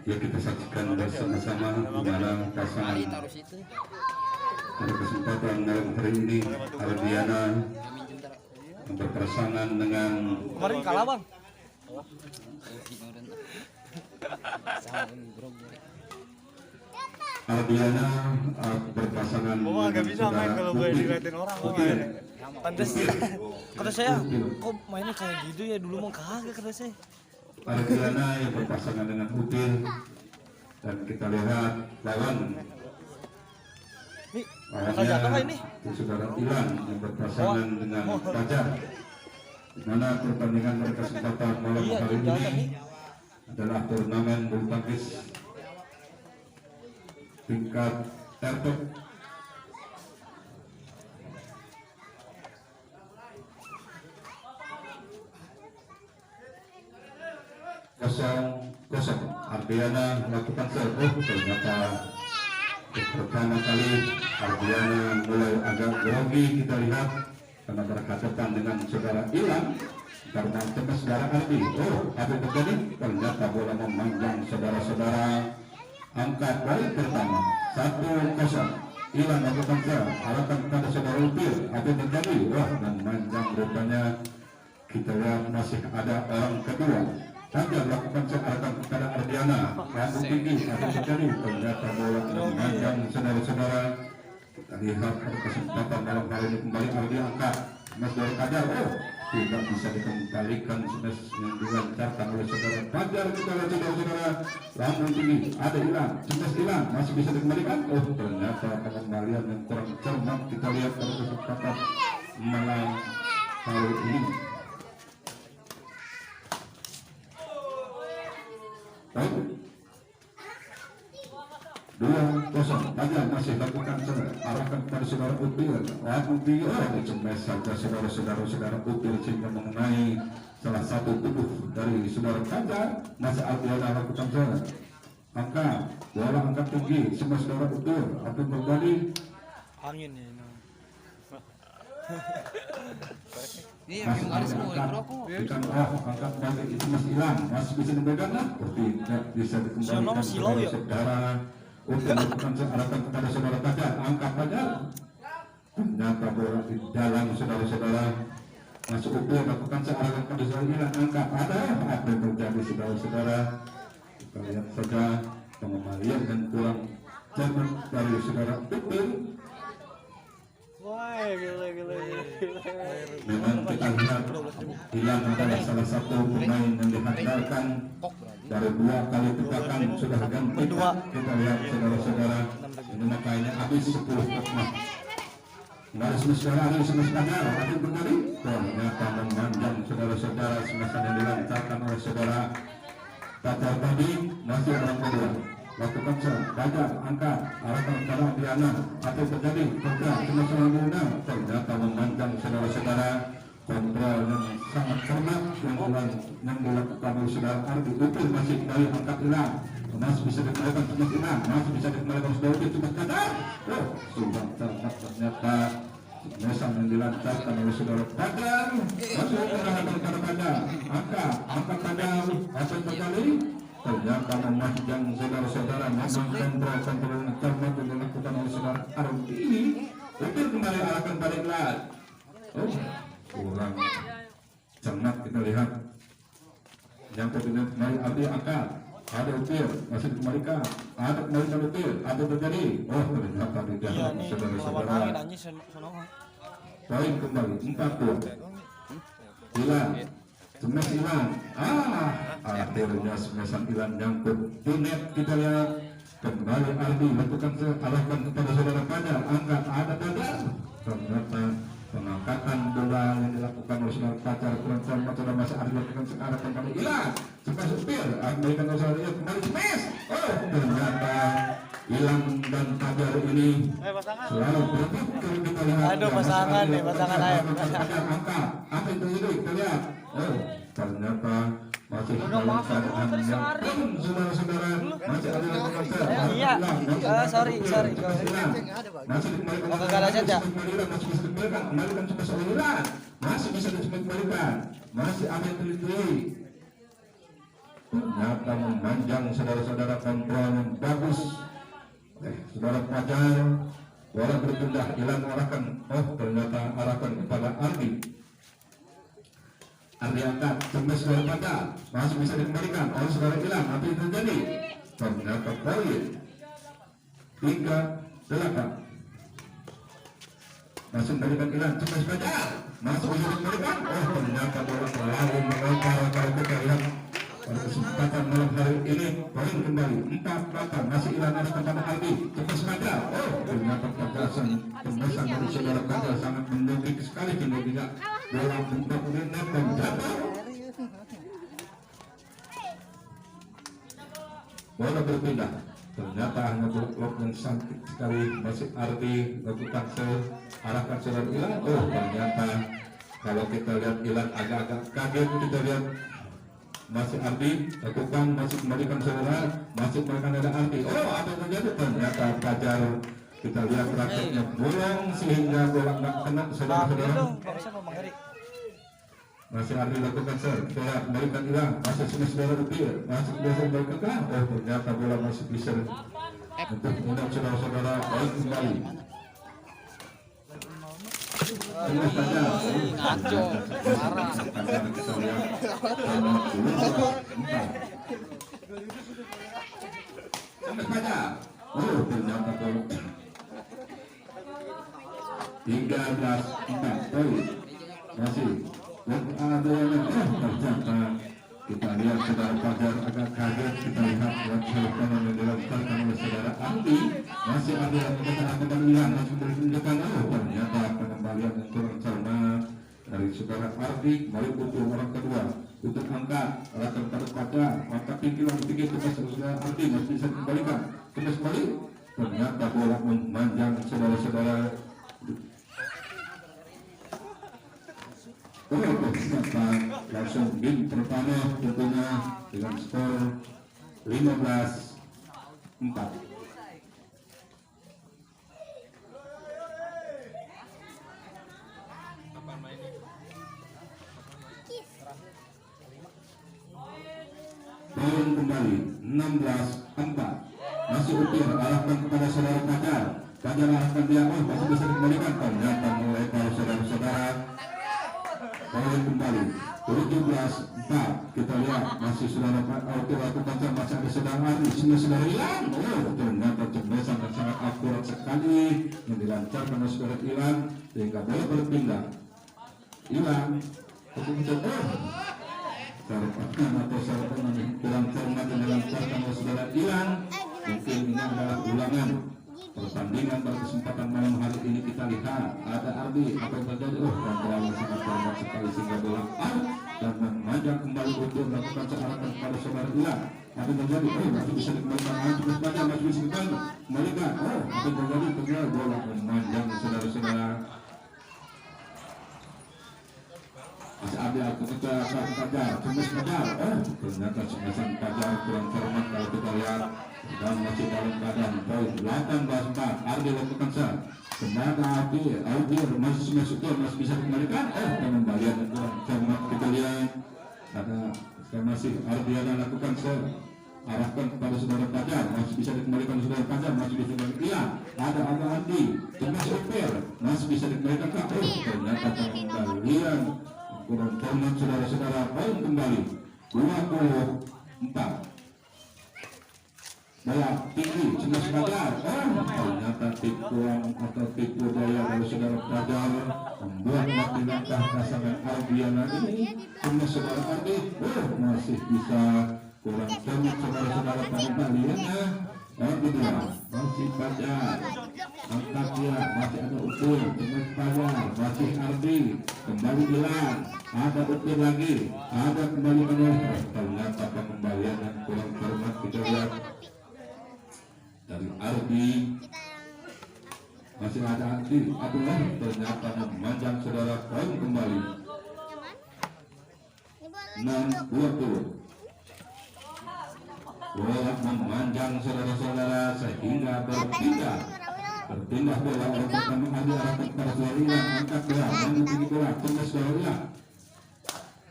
Ya kita saksikan bersama-sama di mana pasangan pada kesempatan malam hari ini Ardiana berpasangan dengan kemarin kalah bang. Ardiana berpasangan Oh nggak bisa main kalau gue diliatin orang. Pantes kata saya kok mainnya kayak gitu ya, dulu mah kagak kata saya. Ardiana yang berpasangan dengan Util, dan kita lihat lawan Nih, bakal jatuh kah ini? saudara Ilan yang berpasangan dengan Fajar. Di mana pertandingan berkesempatan malam hari ini adalah turnamen bulu tangkis tingkat tertutup. Kosong Ardiana melakukan serve, ternyata pertama kali Ardiana mulai agak grogi kita lihat karena berhadapan dengan saudara Ilan karena teman saudara Ardi. Apa yang terjadi? Ternyata bola memanjang saudara-saudara. Angkat balik pertama 1-0. Ilan melakukan serve, arahkan kepada saudara Upil. Apa yang terjadi? Dan manjang rupanya. Kita lihat masih ada orang kedua. Fajar lakukan searahkan kepada Ardiana. Rambut tinggi, apa terjadi? Ternyata bola memanjang saudara-saudara. Kita lihat pada kesempatan dalam hal ini kembali Ardiana angkat. Mas dari Fajar, tidak bisa dikembalikan smash yang dilancarkan oleh saudara Fajar. Kita lihat saudara-saudara, rambut tinggi, ada Ilan, smash Ilan, masih bisa dikembalikan. Ternyata pengembalian yang kurang cermat kita lihat pada kesempatan malam hari ini. 2-0. Fajar masih lakukan arahkan kepada saudara Upil. Upil cemes saja saudara Upil sehingga mengenai salah satu tubuh dari saudara Fajar. Masih Ardiana lakukan angkat bola angkat tinggi semua saudara Upil. Apa yang terjadi? Angin ya ini. Masih angkat balik itu masih hilang, masih bisa dipegang tidak bisa dikembalikan kepada saudara untuk melakukan arahkan kepada saudara Fajar. Angkat Fajar, ternyata bola di dalam saudara-saudara. Masuk Upil lakukan searahkan kepada saudara Ilan. Angkat ada apa yang terjadi saudara-saudara? Kita lihat saja pengembalian dan kurang cermat dari saudara Upil. Wah, gila. Memang kita lihat Ilan adalah salah satu pemain yang dihandalkan dari 2 kali tebakan sudah ganti. Kita lihat saudara-saudara, ini makanya habis 10 koma. Nggak ada saudara, ada saudara, ada berkali. Ternyata memanjang saudara-saudara semasa yang dilancarkan oleh saudara Fajar tadi. Masih orang kedua lakukan Fajar angkat arahkan kepada Ardiana. Apa yang terjadi? Kontrol semasa Ardiana, ternyata memanjang saudara-saudara. Kontrol yang sangat cermat yang dilakukan oleh saudara Ardi. Upil masih kembali angkat Ilan, masih bisa dikembalikan cuma Ilan, masih bisa dikembalikan saudara Upil cuma Fajar. Sudah cermat ternyata Mesam yang dilancarkan oleh saudara Fajar. Masih arahkan kepada Fajar, angkat Fajar. Apa yang terjadi? Ternyata memanjang saudara-saudara. Memang kontrol yang cermat yang dilakukan oleh saudara Ardi ini. Upil kembali arahkan balik Ilan. Kurang cermat kita lihat. Yang kedua kembali Ardi angkat, ada Upil masih dikembalikan, ada kembalikan Upil. Apa terjadi? Ternyata tidak saudara-saudara. Poin kembali 4-2. Ilan smash Ilan. Akhirnya smashan Ilan nyangkut di net. Kita lihat kembali Ardi lakukan arahkan kepada saudara Fajar. Angkat ada Fajar. Ternyata pengangkatan bola yang dilakukan oleh saudara Fajar kurang cermat. Saudara masih Ardi lakukan sekarang kembali Ilan smash Upil. Kembalikan oleh saudara Ilan kembali smash. Ternyata Ilan dan Fajar ini selalu berebut kalau kita lihat. Aduh pasangan nih, pasangan ayo. Angkat, apa yang terjadi? Kita lihat. Ternyata masih dalam keadaan yang pun saudara-saudara masih ada yang konser. Iya, sorry. Masih dikembalikan. Oh, kagak ada saja. Masih bisa dikembalikan. Kembalikan sampai seorang. Masih bisa dikembalikan. Masih ada yang teliti. ternyata memanjang saudara-saudara, kontrol yang bagus. Saudara Fajar, bola berpindah, Ilan arahkan, ternyata arahkan kepada Ardi. Ardi angkat, sampai saudara Fajar, masih bisa dikembalikan oleh saudara Ilan. Apa yang terjadi? Ternyata poin 3-8. Masih memberikan Ilan, sampai Fajar, masih bisa dikembalikan. Ternyata bola terlalu melempar. Kalau kita lihat pada kesempatan malam hari ini, poin kembali 4-8. Masih Ilan harus kepada Ardi, cepat saja. Ternyata pergerakan tembasan dari saudara Fajar sangat mendukung sekali, hingga tidak bola untuk Renat dan jatuh. Bola berpindah, ternyata hanya blok yang sakit sekali. Masih Ardi lakukan arahkan saudara Ilan. Ternyata kalau kita lihat Ilan agak-agak kaget. Kita lihat masih Ardi lakukan, masih kembalikan saudara, masih kembalikan ada Ardi. Apa yang terjadi? Ternyata Fajar, kita lihat raketnya bolong sehingga bola nggak kena saudara-saudara. Masih Ardi lakukan kita lihat kembalikan Ilan, masih saudara Upir, masih biasa kembalikan. Ternyata bola masih bisa untuk menang saudara-saudara. Baik kembali. Ngaco, parah. Ternyata gol 13-4 poin. Masih ada yang ternyata kita lihat saudara Fajar agak kaget. Kita lihat selokan yang dilakukan oleh saudara Ardi. Masih ada yang kembalian, masih bertunjukkan. Ternyata pengembalian yang kurang cermat dari saudara Ardi. Kembali untuk orang kedua untuk angkat arahkan pada Fajar, maka pinggiran tinggi ke saudara Ardi, masih bisa dikembalikan. Terus kembali, ternyata bola memanjang saudara-saudara. Langsung game pertama tentunya dengan skor 15-4. Poin kembali 16-4. Masih Upir arahkan kepada saudara Fajar. Fajar arahkan dia, masih bisa dikembalikan. Ternyata mulai para saudara-saudara. Poin kembali 17-4. Kita lihat masih saudara Upir lakukan, masih ada saudara Ardi, saudara Ilan. Ternyata tembasan yang sangat akurat sekali yang dilancarkan oleh saudara Ilan sehingga bola berpindah. Ilan sarapatan kurang cermat yang dilancarkan oleh saudara Ilan. Mungkin ini adalah ulangan pertandingan pada kesempatan malam hari ini. Kita lihat ada Ardi, apa yang terjadi? Kontrol sangat cermat sekali sehingga bola out dan memanjang kembali untuk melakukan searahkan kepada saudara Ilan. Apa yang terjadi? Masih bisa dikembalikan, masih bisa dikembalikan. Apa yang terjadi? Ternyata bola memanjang saudara-saudara. Masih ada ketika Fajar, ternyata semesan Fajar kurang cermat kalau kita lihat, dan masih dalam keadaan poin 18-4. Ardi lakukan tenaga Ardi masih bisa dikembalikan. Pengembalian yang kurang cermat kita lihat ada masih Ardi yang lakukan arahkan kepada saudara Fajar, masih bisa dikembalikan saudara Fajar, masih bisa dikembalikan. Ada Ardi, termasuk Upir, masih bisa dikembalikan. Ternyata pengembalian kurang cermat saudara-saudara. Poin kembali 24. Bola tinggi sebelah Fajar. Ternyata tipuan atau tipu daya dari saudara Fajar membuat mati langkah pasangan Ardiana ini. Cuma saudara Ardi masih bisa kurang cermat saudara-saudara pengembaliannya. Yang kedua masih Fajar, angkat dia, masih ada Upir, dengan Fajar, masih Ardi, kembali Ilan, ada Upir lagi, ada kembali menolak. Ternyata pengembalian yang kurang cermat kita lihat dari Ardi. Masih ada Ardi, ternyata memanjang saudara. Poin kembali 6-20. Bola memanjang saudara-saudara sehingga berpindah bola untuk mengambil arahkan kepada saudara Ilan. Angkat bola, tinggi bola, tembus saudara Ilan,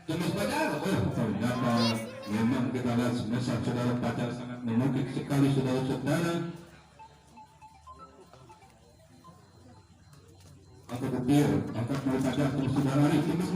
tembus Fajar. Ternyata memang kita lihat semesta saudara pacar sangat menukik sekali saudara-saudara. Angkat upil, angkat mau pacar terus saudara ini terus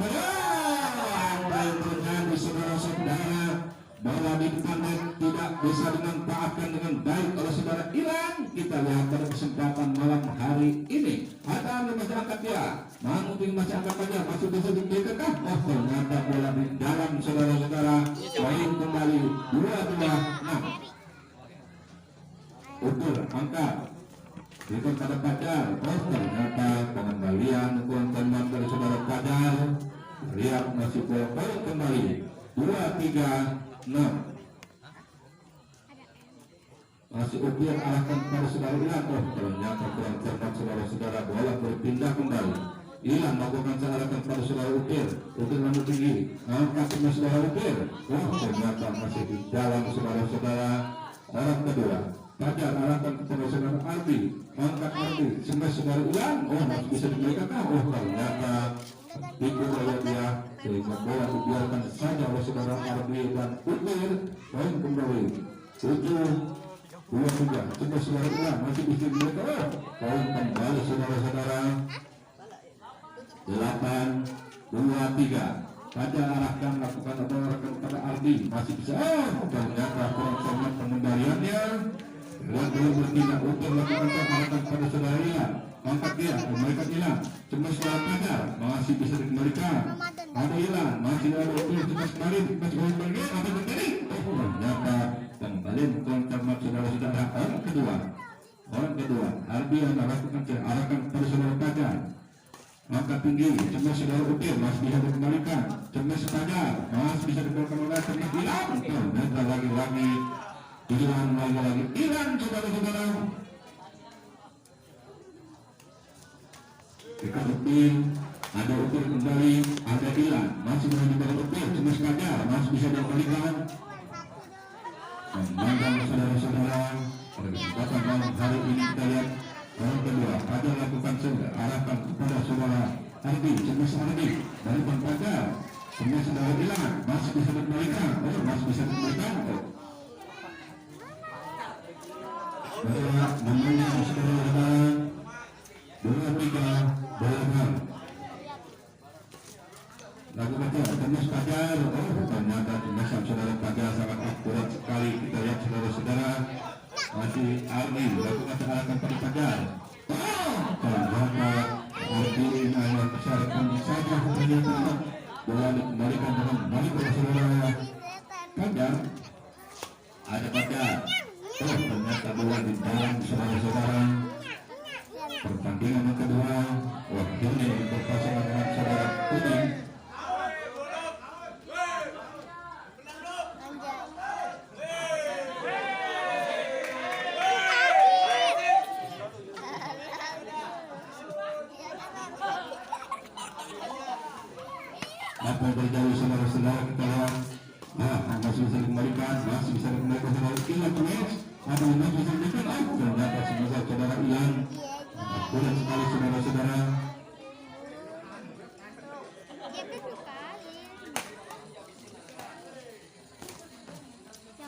terjadi saudara-saudara bahwa di depan tidak bisa dimanfaatkan dengan baik oleh saudara Ilan. Kita lihat pada kesempatan malam hari ini ada masyarakat ya menguping masyarakat aja masih bisa diberikan oh ternyata bola di dalam saudara-saudara main kembali 2-2. Ukur angkat itu pada pacar oh ternyata pengembalian ukuran teman dari saudara pacar lihat masih bola kembali 2-3-6. Masih upir arahkan kepada saudara Ilan. Oh ternyata kurang cermat saudara-saudara, bola berpindah kembali. Ilan melakukan arahkan kepada saudara upir lalu tinggi angkat semua saudara upir. Oh ternyata masih di dalam saudara-saudara. Orang kedua Pajar arahkan kepada saudara Ardi, angkat Ardi semua saudara Ilan. Oh masih bisa diberikan. Oh ternyata ikut oleh dia sehingga bola dibiarkan saja oleh saudara Ardi dan upir. Poin kembali 7-2-3. Coba saudara Ilan masih bisa diberikan. Poin kembali saudara-saudara 8-2-3. Pada arahkan lakukan atau arahkan kepada Ardi masih bisa. Ternyata kurang cermat pengendaliannya. Dan belum bertindak untuk lakukan arahkan pada saudara Ilan. Angkat dia, kembalikan Ilan. Cuma saudara Pajar masih bisa dikembalikan. Ada Ilan masih ada untuk cepat kembali, masih kembali atau berdiri. Ternyata kembali kurang cermat saudara-saudara. Orang kedua Ardi yang melakukan arahkan kepada saudara Pajar. Angkat tinggi, cuma saudara Upir masih bisa dikembalikan. Cuma Pajar masih bisa dikembalikan oleh cuma Ilan. Ternyata lagi-lagi Ilan lagi-lagi Ilan saudara-saudara. Dekat Upir, ada Upir kembali, ada Ilan masih bisa dikembalikan Upir. Cuma Pajar masih bisa dikembalikan. Memandang saudara-saudara pada kesempatan malam hari ini kita lihat orang kedua Pajar lakukan arahkan kepada saudara Ardi, semua Ardi dari Bang Pajar, semua saudara Ilan masih bisa dikembalikan. Oh masih bisa dikembalikan. Memandang saudara-saudara 2-3 lagu baca temus Pajar. Oh ternyata temusan saudara Pajar sangat akurat sekali. Kita lihat saudara-saudara masih Ardi lakukan arahkan pada Pajar. Oh ternyata Ardi hanya kesalahan saja. Ternyata bola dikembalikan dengan balik kepada saudara Pajar. Ada Pajar. Oh ternyata bola di dalam saudara-saudara. Pertandingan yang kedua waktunya berpasangan dengan saudara Kuning. Apa yang terjadi saudara-saudara kita lihat. Masih bisa dikembalikan, masih bisa dikembalikan saudara Ilan Tunis. Ada yang masih bisa dikembalikan. Ternyata semasa saudara Ilan akurat sekali saudara-saudara.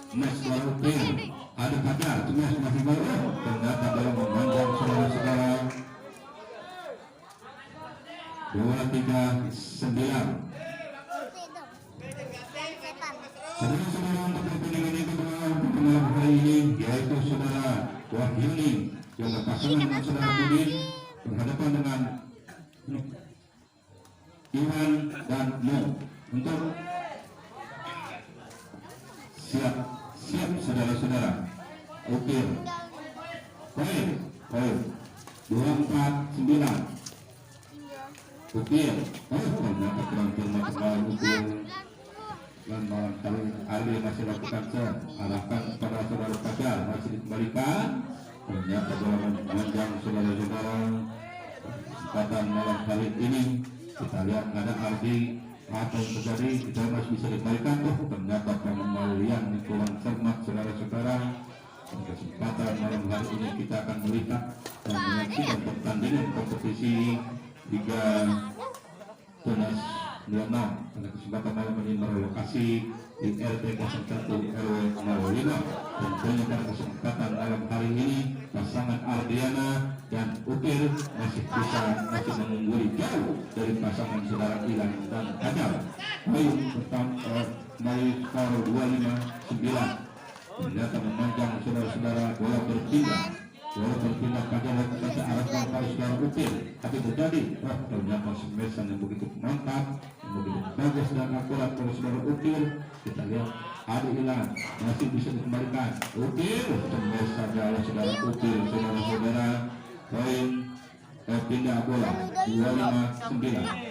Mas lalu pin ada Pajar, Tunis masih baru. Ternyata dalam memanjang saudara-saudara 2-3-9. Saudara-saudara untuk pertandingan yang kedua malam hari ini yaitu saudara Wahyuni yang berpasangan dengan saudara Budin berhadapan dengan Iwan dan Mo. Untuk siap saudara-saudara. Upir poin 2-4-9. Upir ternyata kurang cermat sekali Upir. Dan malam kali Ardi masih lakukan arahkan kepada saudara Pajar masih dikembalikan. Ternyata bola memanjang saudara-saudara. Kesempatan malam kali ini kita lihat ada Ardi apa yang terjadi, kita masih bisa dikembalikan. Ternyata pengembalian kurang cermat saudara-saudara. Kesempatan malam hari ini kita akan melihat dan menyaksikan pertandingan kompetisi Liga Tunas pada kesempatan malam ini merelokasi di RT 01 RW 05. Tentunya pada kesempatan malam hari ini pasangan Ardiana dan Upir masih mengungguli jauh dari pasangan saudara Ilan dan Hajar. Poin pertama dari skor 25-9. Ternyata memanjang saudara-saudara, bola berpindah pada lakukan ke arah pada saudara Upir, tapi terjadi ternyata semesan yang begitu mantap, yang begitu bagus dan akurat pada saudara Upir. Kita lihat ada Ilan masih bisa dikembalikan. Upir semesan oleh saudara Upir, saudara-saudara. Poin pindah bola 25-9.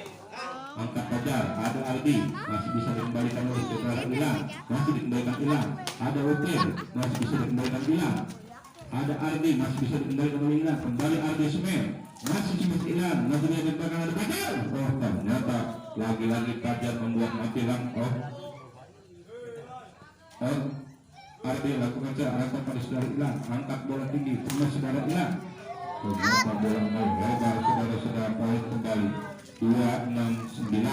Angkat Fajar, ada Ardi, masih bisa dikembalikan oleh saudara Ilan, masih dikembalikan Ilan. Ada Upir, masih bisa dikembalikan Ilan. Ada Ardi, masih bisa dikembalikan oleh Ilan. Kembali Ardi Semer, masih cuma Ilan, masih bisa dikembalikan oleh Fajar. Ternyata lagi-lagi Fajar membuat mati lampu. Ardi lakukan arahkan pada saudara Ilan, angkat bola tinggi, cuma saudara Ilan. Ternyata bola lebar saudara-saudara, poin kembali 269.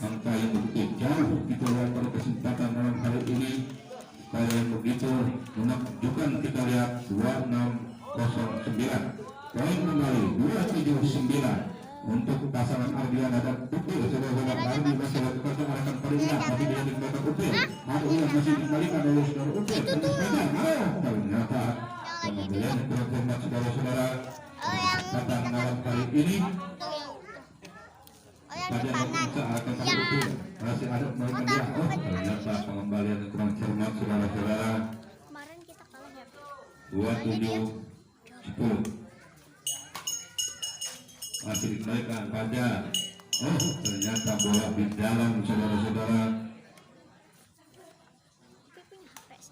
Angka yang begitu jauh kita lihat pada kesempatan malam hari ini. Angka yang begitu menakjubkan kita lihat 2609. Poin kembali 279 untuk pasangan Ardiana dan Upir. Saudara-saudara Ardi masih lakukan arahkan pada Ilan, masih bisa dikembalikan Upir. Ada Ilan masih dikembalikan oleh saudara Upir. Ternyata pembelian kurang hormat saudara-saudara. Kesempatan malam hari ini pada waktu akan Upir masih ada pemain dia. Ternyata pengembalian kurang cermat saudara-saudara. 27-10 masih dikembalikan pada ternyata bola di dalam saudara-saudara.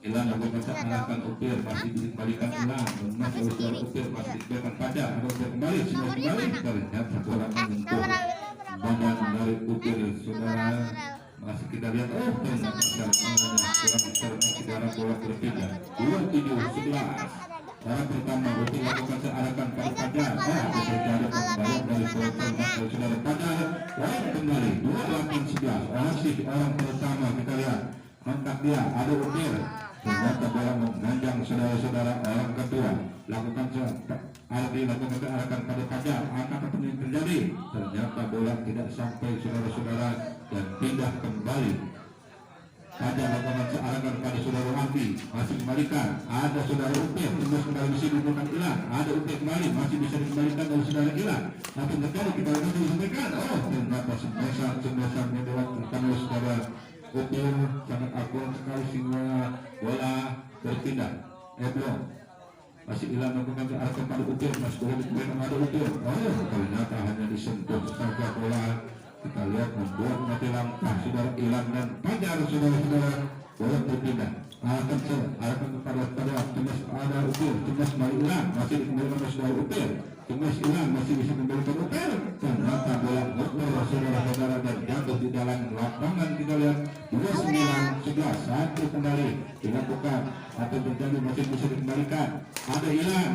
Ilan lakukan arahkan Upir, masih dikembalikan Ilan, masih saudara Upir, masih dikembalikan pada Upir kembali, sudah kembali. Ternyata bola menyentuh badan dari Upir saudara. Masih kita lihat ternyata kurang cermat saudara, bola berpindah 27-11. Cara pertama Upir lakukan arahkan pada Fajar. Terjadi pembalian dari saudara Fajar. Poin kembali 28-11. Masih orang pertama kita lihat angkat dia, ada Upir. Ternyata bola menanjang saudara-saudara. Orang kedua lakukan Ardi lakukan arahkan pada Fajar. Angkat apa yang terjadi? Ternyata bola tidak sampai saudara-saudara dan pindah kembali. Fajar lakukan arahkan pada saudara Ardi, masih kembalikan. Ada saudara Upir, terus kembali bisa digunakan Ilan. Ada Upir kembali, masih bisa dikembalikan oleh saudara Ilan. Tapi terjadi kita masih disampaikan. Ternyata semesan yang dilakukan oleh saudara Upir sangat akurat sekali sehingga bola berpindah. Belum. Masih Ilan lakukan ke arah kepada Upir, masih boleh dikembalikan ada Upir. Ternyata hanya disentuh saja bola. Kita lihat membuat mati langkah saudara Ilan dan Fajar saudara-saudara. Bola berpindah. Arahkan kepada Tumas ada Upir, Tumas kembali Ilan, masih dikembalikan oleh saudara Upir. Tumas Ilan masih bisa kembalikan Upir. Ternyata bola berpindah saudara-saudara dan jatuh di dalam lapangan. Kita lihat 29-11. Satu kembali dilakukan atau terjadi masih bisa dikembalikan. Ada Ilan.